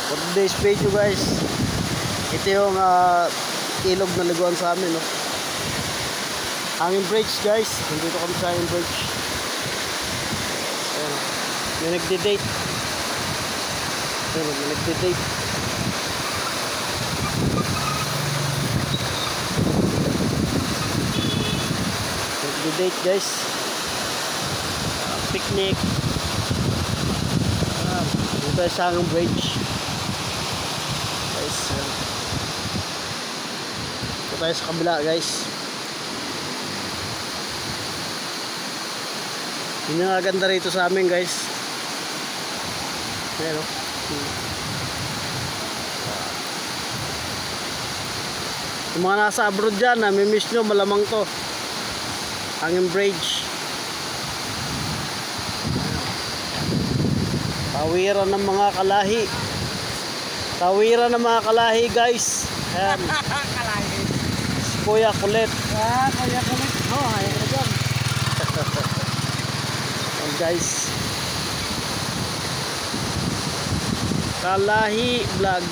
For today's video guys, ito yung ilog na liguan sa amin, no? Hanging bridge guys, nandito kami sa hanging bridge. Ayan, may nagdi-date. Ayan, may nagdi-date. Nagdi-date guys. Picnic. Dito tayo sa hanging bridge. Guys, dito tayo sa kabila guys. Yun yung ganda rito sa amin guys. Ayan o. Yung mga nasa abroad dyan, namimiss nyo, malamang to. Hanging bridge. Tawiran ng mga kalahi. Tawiran ng mga kalahi guys. Ayan. Kalahi. Kuya kulit. Kuya kulit. Oh, ayaw na dyan. Ayan guys. Kalahi vlog.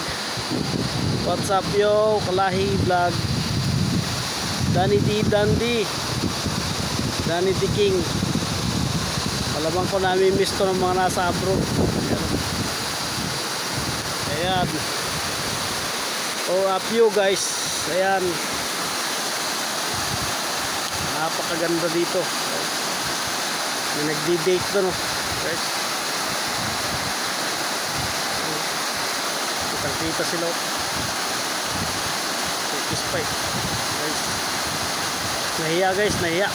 What's up yo? Kalahi vlog. Danny D. Dandy. Danny D. King. Malamang ko namimiss to ng mga nasa abroad. Ayan. Oh, up you guys. Ayan. Napakaganda dito. May nagdi-date doon, guys. Kitang-kita sila. Kiss pa eh. Guys. Nahiya guys, nahiya.